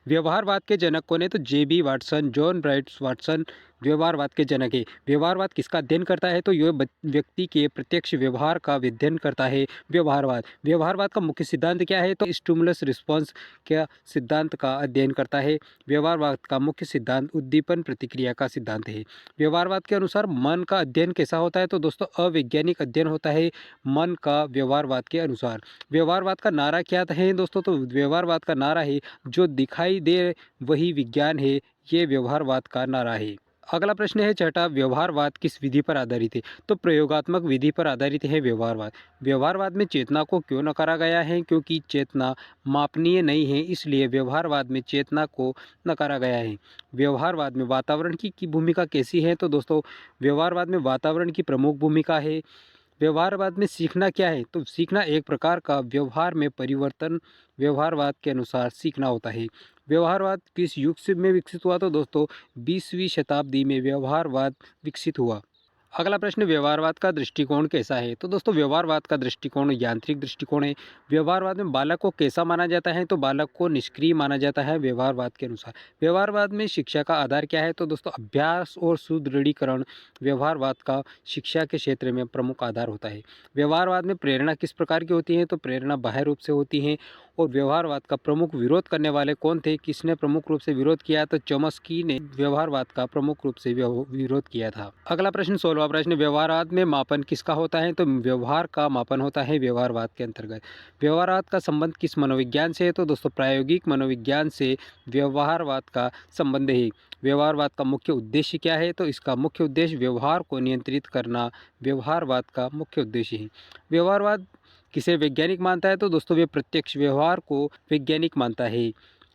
व्यवहारवाद के जनक कौन है? तो जे.बी. वाटसन, जॉन ब्राइट्स वाटसन व्यवहारवाद के जनक है। व्यवहारवाद किसका अध्ययन करता है? तो यह व्यक्ति के प्रत्यक्ष व्यवहार का अध्ययन करता है व्यवहारवाद। व्यवहारवाद का मुख्य सिद्धांत क्या है? तो स्टिमुलस रिस्पॉन्स क्या सिद्धांत का अध्ययन करता है। व्यवहारवाद का मुख्य सिद्धांत उद्दीपन प्रतिक्रिया का सिद्धांत है। व्यवहारवाद के अनुसार मन का अध्ययन कैसा होता है? तो दोस्तों अवैज्ञानिक अध्ययन होता है मन का व्यवहारवाद के अनुसार। व्यवहारवाद का नारा क्या है दोस्तों? तो व्यवहारवाद का नारा है जो दिखाई दे वही विज्ञान है, ये व्यवहारवाद का नारा है। अगला प्रश्न है छठा, व्यवहारवाद किस विधि पर आधारित है? तो प्रयोगात्मक विधि पर आधारित है व्यवहारवाद। व्यवहारवाद में चेतना को क्यों नकारा गया है? क्योंकि चेतना मापनीय नहीं है, इसलिए व्यवहारवाद में चेतना को नकारा गया है। व्यवहारवाद में वातावरण की भूमिका कैसी है? तो दोस्तों व्यवहारवाद में वातावरण की प्रमुख भूमिका है। व्यवहारवाद में सीखना क्या है? तो सीखना एक प्रकार का व्यवहार में परिवर्तन व्यवहारवाद के अनुसार सीखना होता है। व्यवहारवाद किस युग से में विकसित हुआ? तो दोस्तों 20वीं शताब्दी में व्यवहारवाद विकसित हुआ। अगला प्रश्न, व्यवहारवाद का दृष्टिकोण कैसा है? तो दोस्तों व्यवहारवाद का दृष्टिकोण यांत्रिक दृष्टिकोण है। व्यवहारवाद में बालक को कैसा माना जाता है? तो बालक को निष्क्रिय माना जाता है व्यवहारवाद के अनुसार। व्यवहारवाद में शिक्षा का आधार क्या है? तो दोस्तों अभ्यास और सुदृढ़ीकरण व्यवहारवाद का शिक्षा के क्षेत्र में प्रमुख आधार होता है। व्यवहारवाद में प्रेरणा किस प्रकार की होती है? तो प्रेरणा बाह्य रूप से होती है। और व्यवहारवाद का प्रमुख विरोध करने वाले कौन थे? किसने प्रमुख रूप से विरोध किया? तो चॉम्स्की ने व्यवहारवाद का प्रमुख रूप से विरोध किया था। अगला प्रश्न 16वां प्रश्न, व्यवहारवाद में मापन किसका होता है? तो व्यवहार का मापन होता है व्यवहारवाद के अंतर्गत। व्यवहारवाद का संबंध किस मनोविज्ञान से है? तो दोस्तों प्रायोगिक मनोविज्ञान से व्यवहारवाद का संबंध है। व्यवहारवाद का मुख्य उद्देश्य क्या है? तो इसका मुख्य उद्देश्य व्यवहार को नियंत्रित करना व्यवहारवाद का मुख्य उद्देश्य है। व्यवहारवाद किसे वैज्ञानिक मानता है? तो दोस्तों वे प्रत्यक्ष व्यवहार को वैज्ञानिक मानता है।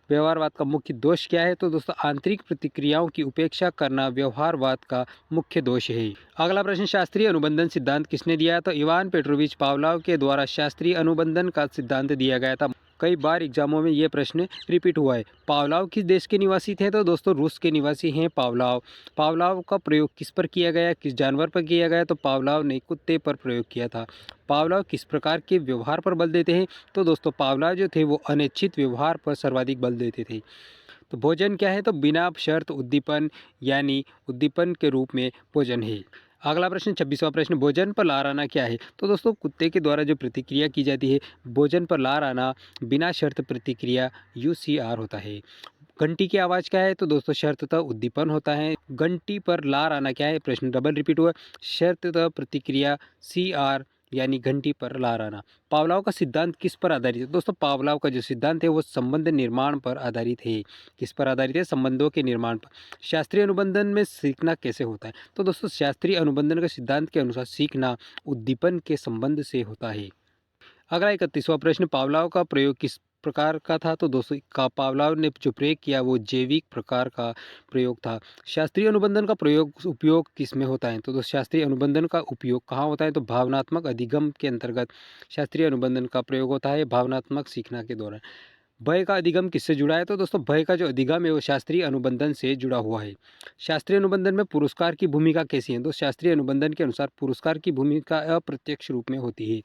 व्यवहारवाद का मुख्य दोष क्या है? तो दोस्तों आंतरिक प्रतिक्रियाओं की उपेक्षा करना व्यवहारवाद का मुख्य दोष है। अगला प्रश्न, शास्त्रीय अनुबंधन सिद्धांत किसने दिया? तो इवान पेट्रोविच पावलोव के द्वारा शास्त्रीय अनुबंधन का सिद्धांत दिया गया था। कई बार एग्जामों में ये प्रश्न रिपीट हुआ है। पावलोव किस देश के निवासी थे? तो दोस्तों रूस के निवासी हैं पावलोव। पावलोव का प्रयोग किस पर किया गया? किस जानवर पर किया गया? तो पावलोव ने कुत्ते पर प्रयोग किया था। पावलोव किस प्रकार के व्यवहार पर बल देते हैं? तो दोस्तों पावलोव जो थे वो अनिश्चित व्यवहार पर सर्वाधिक बल देते थे। तो भोजन क्या है? तो बिना शर्त उद्दीपन यानी उद्दीपन के रूप में भोजन है। अगला प्रश्न 26वां प्रश्न, भोजन पर लार आना क्या है? तो दोस्तों कुत्ते के द्वारा जो प्रतिक्रिया की जाती है भोजन पर लार आना बिना शर्त प्रतिक्रिया UCR होता है। घंटी की आवाज़ क्या है? तो दोस्तों शर्ततः उद्दीपन होता है। घंटी पर लार आना क्या है? प्रश्न डबल रिपीट हुआ। शर्ततः प्रतिक्रिया CR यानी घंटी पर लार आना। पावलोव का सिद्धांत किस पर आधारित है? दोस्तों पावलोव का जो सिद्धांत है वो संबंध निर्माण पर आधारित है। किस पर आधारित है? संबंधों के निर्माण पर। शास्त्रीय अनुबंधन में सीखना कैसे होता है? तो दोस्तों शास्त्रीय अनुबंधन के सिद्धांत के अनुसार सीखना उद्दीपन के संबंध से होता है। अगला 31वां प्रश्न, पावलोव का प्रयोग किस प्रकार का था? तो दोस्तों का पावलोव ने जो प्रयोग किया वो जैविक प्रकार का प्रयोग था। शास्त्रीय अनुबंधन का उपयोग किस में होता है? तो दोस्तों शास्त्रीय अनुबंधन का उपयोग कहाँ होता है? तो भावनात्मक अधिगम के अंतर्गत शास्त्रीय अनुबंधन का प्रयोग होता है भावनात्मक सीखना के दौरान। भय का अधिगम किससे जुड़ा है? तो दोस्तों भय का जो अधिगम है वो शास्त्रीय अनुबंधन से जुड़ा हुआ है। शास्त्रीय अनुबंधन में पुरस्कार की भूमिका कैसी है? तो शास्त्रीय अनुबंधन के अनुसार पुरस्कार की भूमिका अप्रत्यक्ष रूप में होती है।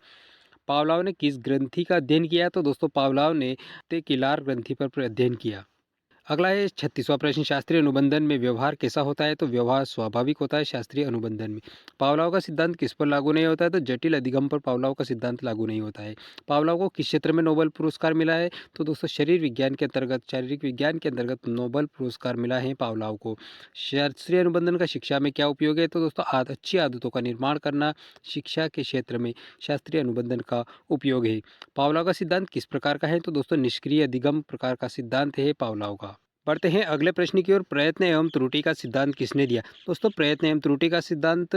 पावलोव ने किस ग्रंथि का अध्ययन किया? तो दोस्तों पावलोव ने किलार ग्रंथि पर अध्ययन किया। अगला है 36वां प्रश्न, शास्त्रीय अनुबंधन में व्यवहार कैसा होता है? तो व्यवहार स्वाभाविक होता है शास्त्रीय अनुबंधन में। पावलोव का सिद्धांत किस पर लागू नहीं होता है? तो जटिल अधिगम पर पावलोव का सिद्धांत लागू नहीं होता है। पावलोव को किस क्षेत्र में नोबेल पुरस्कार मिला है? तो दोस्तों शरीर विज्ञान के अंतर्गत शारीरिक विज्ञान के अंतर्गत नोबेल पुरस्कार मिला है पावलोव को। शास्त्रीय अनुबंधन का शिक्षा में क्या उपयोग है? तो दोस्तों अच्छी आदतों का निर्माण करना शिक्षा के क्षेत्र में शास्त्रीय अनुबंधन का उपयोग है। पावलोव का सिद्धांत किस प्रकार का है? तो दोस्तों निष्क्रिय अधिगम प्रकार का सिद्धांत है पावलोव का। बढ़ते हैं अगले प्रश्न की ओर, प्रयत्न एवं त्रुटि का सिद्धांत किसने दिया? दोस्तों प्रयत्न एवं त्रुटि का सिद्धांत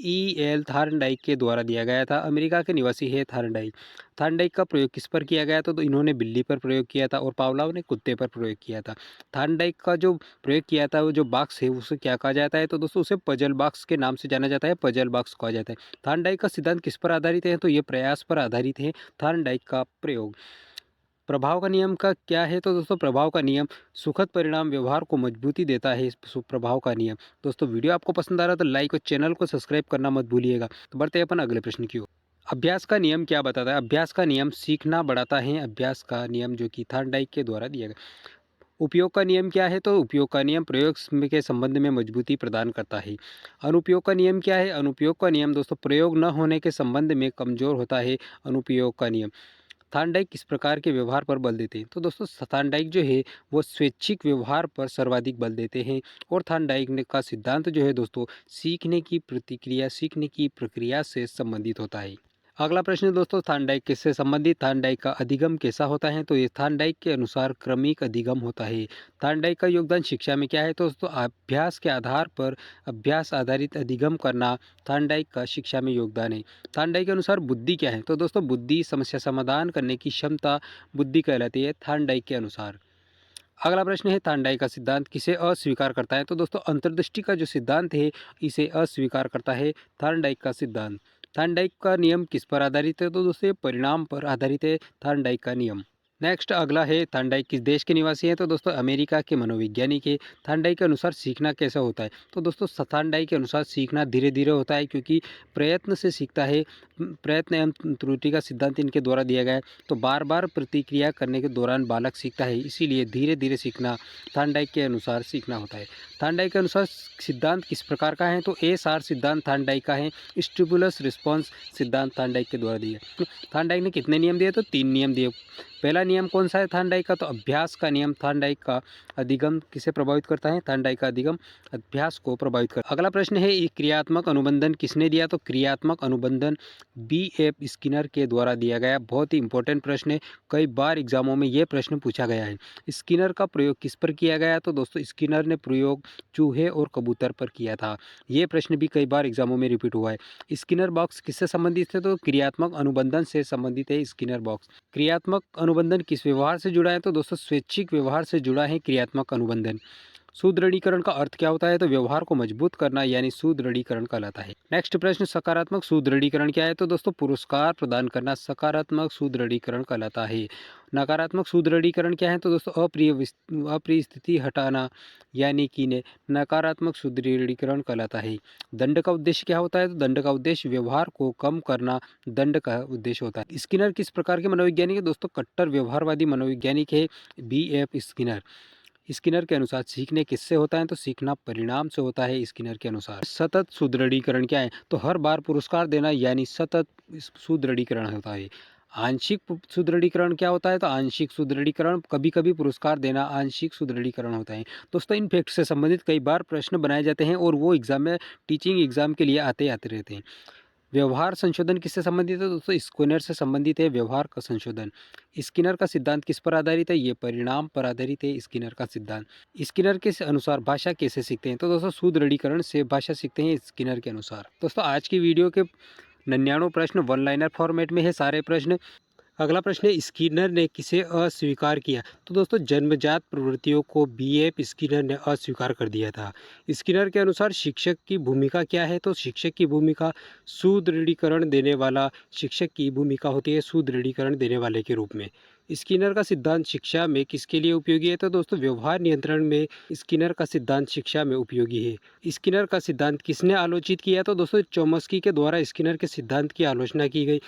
EL थार्नडाइक के द्वारा दिया गया था। अमेरिका के निवासी है थार्नडाइक। थार्नडाइक का प्रयोग किस पर किया गया था? तो इन्होंने बिल्ली पर प्रयोग किया था और पावलोव ने कुत्ते पर प्रयोग किया था। थार्नडाइक का जो प्रयोग किया था वो जो बॉक्स है उसे क्या कहा जाता है? तो दोस्तों उसे पजल बॉक्स के नाम से जाना जाता है, पजल बॉक्स कहा जाता है। थार्नडाइक का सिद्धांत किस पर आधारित है? तो ये प्रयास पर आधारित है थार्नडाइक का प्रयोग। प्रभाव का नियम का क्या है? तो दोस्तों प्रभाव का नियम सुखद परिणाम व्यवहार को मजबूती देता है। प्रभाव का नियम। दोस्तों वीडियो आपको पसंद आ रहा है तो लाइक और चैनल को सब्सक्राइब करना मत भूलिएगा। तो बढ़ते हैं अपन अगले प्रश्न की ओर। अभ्यास का नियम क्या बताता है? अभ्यास का नियम सीखना बढ़ाता है। अभ्यास का नियम जो कि थार्नडाइक के द्वारा दिया गया। उपयोग का नियम क्या है? तो उपयोग का नियम प्रयोग के संबंध में मजबूती प्रदान करता है। अनुपयोग का नियम क्या है? अनुपयोग का नियम दोस्तों प्रयोग न होने के संबंध में कमज़ोर होता है अनुपयोग का नियम। थार्नडाइक किस प्रकार के व्यवहार पर बल देते हैं? तो दोस्तों थार्नडाइक जो है वो स्वैच्छिक व्यवहार पर सर्वाधिक बल देते हैं। और थार्नडाइक ने का सिद्धांत जो है दोस्तों सीखने की प्रक्रिया से संबंधित होता है। अगला प्रश्न है दोस्तों थार्नडाइक किससे संबंधित? थार्नडाइक का अधिगम कैसा होता है? तो ये थार्नडाइक के अनुसार क्रमिक अधिगम होता है। थार्नडाइक का योगदान शिक्षा में क्या है? तो दोस्तों अभ्यास के आधार पर अभ्यास आधारित अधिगम करना थार्नडाइक का शिक्षा में योगदान है। थार्नडाइक के अनुसार बुद्धि क्या है? तो दोस्तों बुद्धि समस्या समाधान करने की क्षमता बुद्धि कहलाती है थार्नडाइक के अनुसार। अगला प्रश्न है थार्नडाइक का सिद्धांत किसे अस्वीकार करता है? तो दोस्तों अंतर्दृष्टि का जो सिद्धांत है इसे अस्वीकार करता है थार्नडाइक का सिद्धांत। थार्नडाइक का नियम किस पर आधारित है? तो दोस्तों परिणाम पर आधारित है थार्नडाइक का नियम। नेक्स्ट अगला है थार्नडाइक किस देश के निवासी हैं? तो दोस्तों अमेरिका के मनोवैज्ञानिक है। थार्नडाइक के अनुसार सीखना कैसा होता है? तो दोस्तों थार्नडाइक के अनुसार सीखना धीरे धीरे होता है क्योंकि प्रयत्न से सीखता है। प्रयत्न एवं त्रुटि का सिद्धांत इनके द्वारा दिया गया है। तो बार बार प्रतिक्रिया करने के दौरान बालक सीखता है, इसीलिए धीरे धीरे सीखना थार्नडाइक के अनुसार सीखना होता है। थार्नडाइक के अनुसार सिद्धांत किस प्रकार का है? तो ए सार सिद्धांत थार्नडाइक का है। स्टिमुलस रिस्पॉन्स सिद्धांत थार्नडाइक के द्वारा दिया। थार्नडाइक ने कितने नियम दिए? तो 3 नियम दिए। पहला नियम कौन सा है थार्नडाइक का? तो अभ्यास का नियम। थार्नडाइक का अधिगम किसे प्रभावित करता है? थार्नडाइक का अधिगम अभ्यास को प्रभावित करता है। अगला प्रश्न है ये क्रियात्मक अनुबंधन किसने दिया? तो क्रियात्मक अनुबंधन B.F. स्किनर के द्वारा दिया गया। बहुत ही इंपॉर्टेंट प्रश्न है, कई बार एग्जामों में ये प्रश्न पूछा गया है। स्किनर का प्रयोग किस पर किया गया? तो दोस्तों स्किनर ने प्रयोग चूहे और कबूतर पर किया था। ये प्रश्न भी कई बार एग्जामों में रिपीट हुआ है। स्किनर बॉक्स किससे संबंधित है? तो क्रियात्मक अनुबंधन से संबंधित है स्किनर बॉक्स। क्रियात्मक अनुबंधन किस व्यवहार से जुड़ा है? तो दोस्तों स्वैच्छिक व्यवहार से जुड़ा है क्रियात्मक अनुबंधन। सुदृढ़ीकरण का अर्थ क्या होता है? तो व्यवहार को मजबूत करना यानी सुदृढ़ीकरण कहलाता है। नेक्स्ट प्रश्न सकारात्मक सुदृढ़ीकरण क्या है? तो दोस्तों पुरस्कार प्रदान करना सकारात्मक सुदृढ़ीकरण कहलाता है। नकारात्मक सुदृढ़ीकरण क्या है? तो दोस्तों अप्रिय स्थिति हटाना यानी कि नकारात्मक सुदृढ़ीकरण कहलाता है। दंड का उद्देश्य क्या होता है? तो दंड का उद्देश्य व्यवहार को कम करना दंड का उद्देश्य होता है। स्किनर किस प्रकार के मनोवैज्ञानिक है? दोस्तों कट्टर व्यवहारवादी मनोवैज्ञानिक है B.F. स्किनर। स्किनर के अनुसार सीखने किससे होता है? तो सीखना परिणाम से होता है स्किनर के अनुसार। सतत सुदृढ़ीकरण क्या है? तो हर बार पुरस्कार देना यानी सतत सुदृढ़ीकरण होता है। आंशिक सुदृढ़ीकरण क्या होता है? तो आंशिक सुदृढ़ीकरण कभी कभी पुरस्कार देना आंशिक सुदृढ़ीकरण होता है। दोस्तों इन फैक्ट से संबंधित कई बार प्रश्न बनाए जाते हैं और वो एग्जाम में टीचिंग एग्जाम के लिए आते रहते हैं। व्यवहार संशोधन किससे संबंधित है? दोस्तों स्किनर से संबंधित है व्यवहार का संशोधन। स्किनर का सिद्धांत किस पर आधारित है? ये परिणाम पर आधारित है स्किनर का सिद्धांत। स्किनर के अनुसार भाषा कैसे सीखते हैं? तो दोस्तों सुदृढ़ीकरण से भाषा सीखते हैं स्किनर के अनुसार। दोस्तों आज की वीडियो के 99 प्रश्न वन लाइनर फॉर्मेट में है सारे प्रश्न। अगला प्रश्न है स्किनर ने किसे अस्वीकार किया? तो दोस्तों जन्मजात प्रवृत्तियों को B.F. स्किनर ने अस्वीकार कर दिया था। स्किनर के अनुसार शिक्षक की भूमिका क्या है? तो शिक्षक की भूमिका सुदृढ़ीकरण देने वाला शिक्षक की भूमिका होती है सुदृढ़ीकरण देने वाले के रूप में। स्किनर का सिद्धांत शिक्षा में किसके लिए उपयोगी है? तो दोस्तों व्यवहार नियंत्रण में स्किनर का सिद्धांत शिक्षा में उपयोगी है। स्किनर का सिद्धांत किसने आलोचित किया? तो दोस्तों चॉम्स्की के द्वारा स्किनर के सिद्धांत की आलोचना की गई।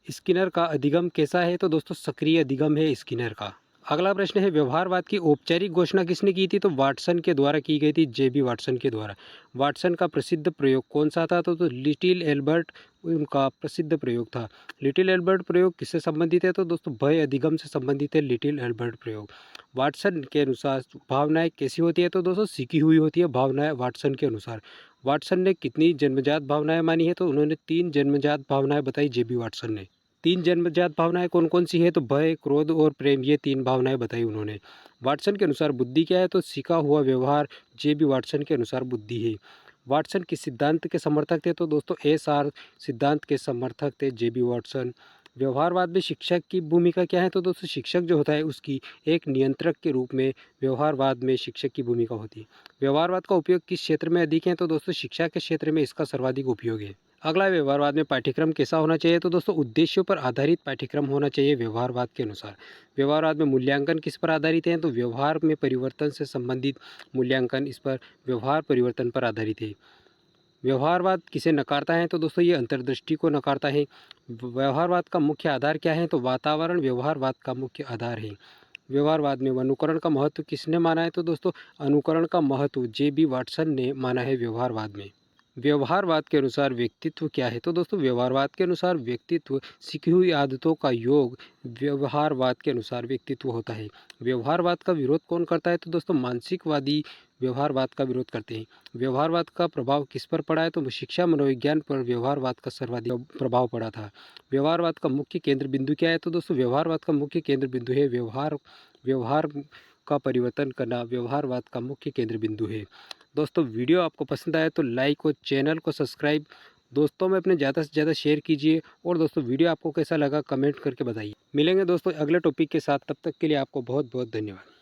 स्किनर का अधिगम कैसा है? तो दोस्तों सक्रिय अधिगम है स्किनर का। अगला प्रश्न है व्यवहारवाद की औपचारिक घोषणा किसने की थी? तो वाटसन के द्वारा की गई थी, J.B. वाटसन के द्वारा। वाटसन का प्रसिद्ध प्रयोग कौन सा था? तो लिटिल एल्बर्ट उनका प्रसिद्ध प्रयोग था। लिटिल एल्बर्ट प्रयोग किससे संबंधित है? तो दोस्तों भय अधिगम से संबंधित है लिटिल एल्बर्ट प्रयोग। वाटसन के अनुसार भावनाएं कैसी होती है? तो दोस्तों सीखी हुई होती है भावनाएं वाटसन के अनुसार। वाटसन ने कितनी जन्मजात भावनाएं मानी है? तो उन्होंने 3 जन्मजात भावनाएं बताई J.B. वाटसन ने। 3 जन्मजात भावनाएं कौन कौन सी है? तो भय, क्रोध और प्रेम, ये 3 भावनाएं बताई उन्होंने। वाटसन के अनुसार बुद्धि क्या है? तो सीखा हुआ व्यवहार J.B. वाटसन के अनुसार बुद्धि है। वाटसन किस सिद्धांत के समर्थक थे? तो दोस्तों SR सिद्धांत के समर्थक थे J.B. वाटसन। व्यवहारवाद में शिक्षक की भूमिका क्या है? तो दोस्तों शिक्षक जो होता है उसकी एक नियंत्रक के रूप में व्यवहारवाद में शिक्षक की भूमिका होती है। व्यवहारवाद का उपयोग किस क्षेत्र में अधिक है? तो दोस्तों शिक्षा के क्षेत्र में इसका सर्वाधिक उपयोग है। अगला व्यवहारवाद में पाठ्यक्रम कैसा होना चाहिए? तो दोस्तों उद्देश्यों पर आधारित पाठ्यक्रम होना चाहिए व्यवहारवाद के अनुसार। व्यवहारवाद में मूल्यांकन किस पर आधारित है? तो व्यवहार में परिवर्तन से संबंधित मूल्यांकन इस पर व्यवहार परिवर्तन पर आधारित है। व्यवहारवाद किसे नकारता है? तो दोस्तों ये अंतर्दृष्टि को नकारता है। व्यवहारवाद का मुख्य आधार क्या है? तो वातावरण व्यवहारवाद का मुख्य आधार है। व्यवहारवाद में अनुकरण का महत्व किसने माना है? तो दोस्तों अनुकरण का महत्व जे.बी. वाटसन ने माना है व्यवहारवाद में। व्यवहारवाद के अनुसार व्यक्तित्व क्या है? तो दोस्तों व्यवहारवाद के अनुसार व्यक्तित्व सीखी हुई आदतों का योग व्यवहारवाद के अनुसार व्यक्तित्व होता है। व्यवहारवाद का विरोध कौन करता है? तो दोस्तों मानसिकवादी व्यवहारवाद का विरोध करते हैं। व्यवहारवाद का प्रभाव किस पर पड़ा है? तो शिक्षा मनोविज्ञान पर व्यवहारवाद का सर्वाधिक प्रभाव पड़ा था। व्यवहारवाद का मुख्य केंद्र बिंदु क्या है? तो दोस्तों व्यवहारवाद का मुख्य केंद्र बिंदु है व्यवहार का परिवर्तन करना व्यवहारवाद का मुख्य केंद्र बिंदु है। दोस्तों वीडियो आपको पसंद आया तो लाइक और चैनल को सब्सक्राइब दोस्तों में अपने ज़्यादा से ज़्यादा शेयर कीजिए। और दोस्तों वीडियो आपको कैसा लगा कमेंट करके बताइए। मिलेंगे दोस्तों अगले टॉपिक के साथ, तब तक के लिए आपको बहुत बहुत धन्यवाद।